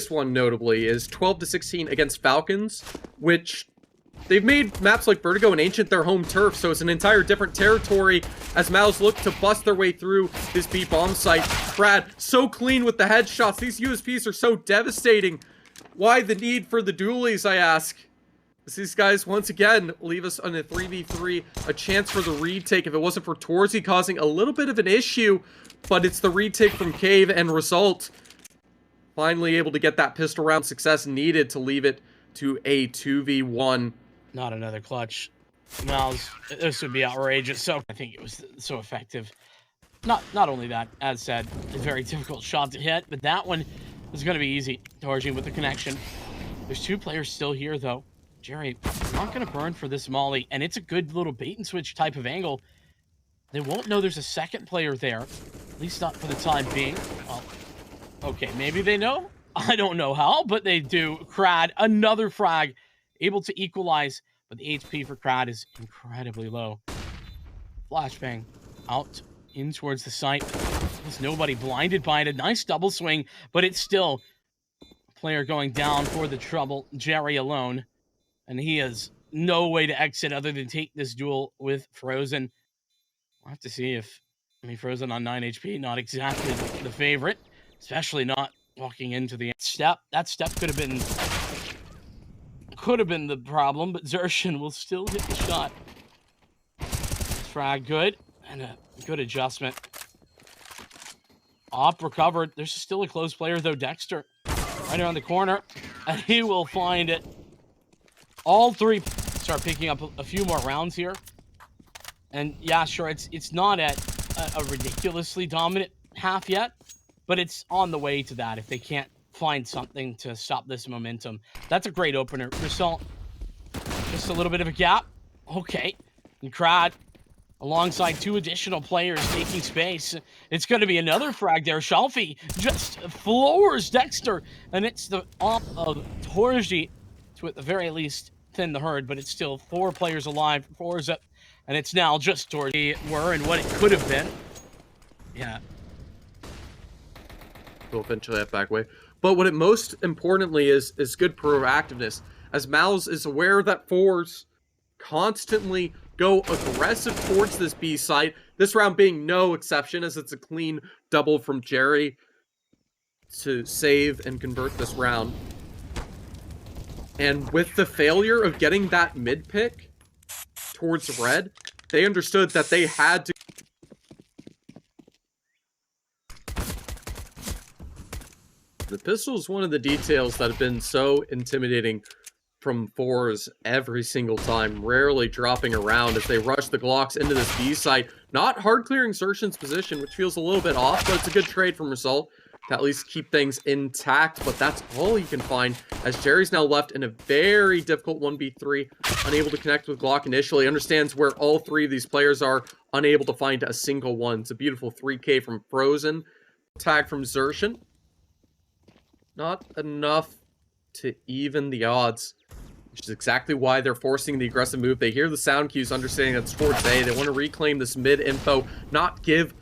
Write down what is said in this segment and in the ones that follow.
biggest one, notably, is 12-16 against Falcons, which they've made maps like Vertigo and Ancient their home turf, so it's an entire different territory as MOUZ look to bust their way through this B bomb site. Brad, so clean with the headshots. These USPs are so devastating. Why the need for the dualies, I ask? These guys, once again, leave us on a 3v3, a chance for the retake. If it wasn't for FORZE causing a little bit of an issue, but it's the retake from Cave and Result. Finally able to get that pistol round success needed to leave it to a 2v1. Not another clutch. MOUZ, this would be outrageous. So I think it was so effective. Not only that, as said, a very difficult shot to hit, but that one was going to be easy. Torji with the connection. There's two players still here, though. Jerry, not going to burn for this molly, and it's a good little bait and switch type of angle. They won't know there's a second player there, at least not for the time being. Well, okay, maybe they know. I don't know how, but they do. Crad, another frag, able to equalize, but the HP for Crad is incredibly low. Flashbang out in towards the site. There's nobody blinded by it. A nice double swing, but it's still a player going down for the trouble. Jerry alone, and he has no way to exit other than take this duel with Frozen. We'll have to see if, I mean, Frozen on 9 HP, not exactly the favorite, especially not walking into the step. That step could have been the problem, but Zershin will still hit the shot. Frag good, and a good adjustment. Op recovered. There's still a close player, though. Dexter right around the corner, and he will find it. All three start picking up a few more rounds here. And yeah, sure, it's not at a ridiculously dominant half yet, but it's on the way to that if they can't find something to stop this momentum. That's a great opener. Result, just a little bit of a gap. Okay. And Crad, alongside two additional players taking space. It's going to be another frag there. Shalfie just floors Dexter, and it's the op of Torji to, at the very least, thin the herd, but it's still 4 players alive for FORZE, and it's now just Torji were and what it could have been. Yeah. Will eventually have back way. But what it most importantly is good proactiveness, as MOUZ is aware that FORZE constantly go aggressive towards this B site. This round being no exception, as it's a clean double from Jerry to save and convert this round. And with the failure of getting that mid pick towards red, they understood that they had to. The pistol is one of the details that have been so intimidating from FORZE every single time, rarely dropping around as they rush the Glocks into this B site. Not hard clearing Zershin's position, which feels a little bit off, but it's a good trade from Result to at least keep things intact. But that's all you can find, as Jerry's now left in a very difficult 1v3, unable to connect with Glock initially, understands where all 3 of these players are, unable to find a single one. It's a beautiful 3K from Frozen, tag from Zershin. Not enough to even the odds, which is exactly why they're forcing the aggressive move. They hear the sound cues, understanding that it's towards A. They want to reclaim this mid info, not give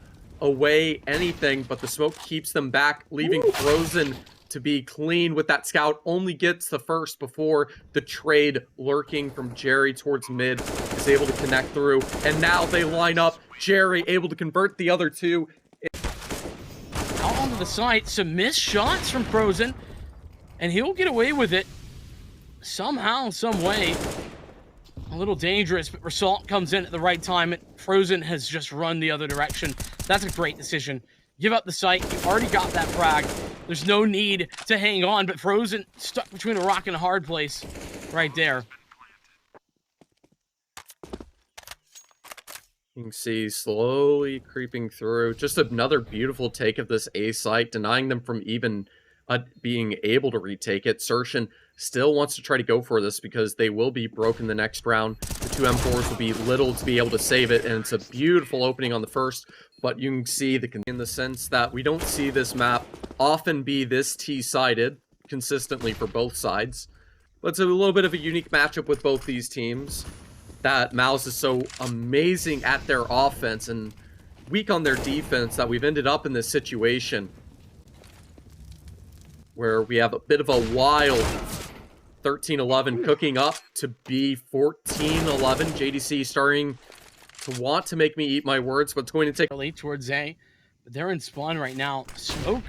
away anything, but the smoke keeps them back, leaving Frozen to be clean with that scout. Only gets the first before the trade lurking from Jerry towards mid is able to connect through. And now they line up. Jerry able to convert the other 2. Out onto the side, some missed shots from Frozen, and he'll get away with it somehow, some way. A little dangerous, but Result comes in at the right time. Frozen has just run the other direction. That's a great decision. Give up the site. You already got that frag. There's no need to hang on, but Frozen stuck between a rock and a hard place right there. You can see slowly creeping through. Just another beautiful take of this A site, denying them from even being able to retake it. Zershin still wants to try to go for this because they will be broken the next round. The 2 M4s will be little to be able to save it, and it's a beautiful opening on the first, but you can see in the sense that we don't see this map often be this T-sided consistently for both sides. But it's a little bit of a unique matchup with both these teams, that MOUZ is so amazing at their offense and weak on their defense that we've ended up in this situation. where we have a bit of a wild 13-11 cooking up to be 14-11. JDC starting to want to make me eat my words, but it's going to take early towards A. But they're in spawn right now. Smoke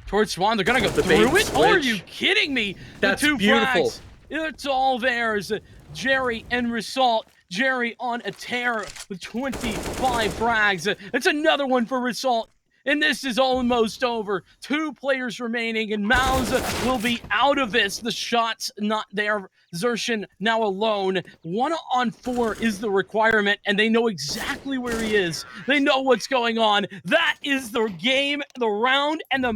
towards spawn. They're going to go the through bait it. Oh, are switch. you kidding me? That's the two beautiful. frags. It's all theirs. Jerry and Result. Jerry on a tear with 25 frags. It's another one for Result. And this is almost over. 2 players remaining, and MOUZ will be out of this. The shot's not there. Xertion now alone. 1-on-4 is the requirement, and they know exactly where he is. They know what's going on. That is the game, the round, and the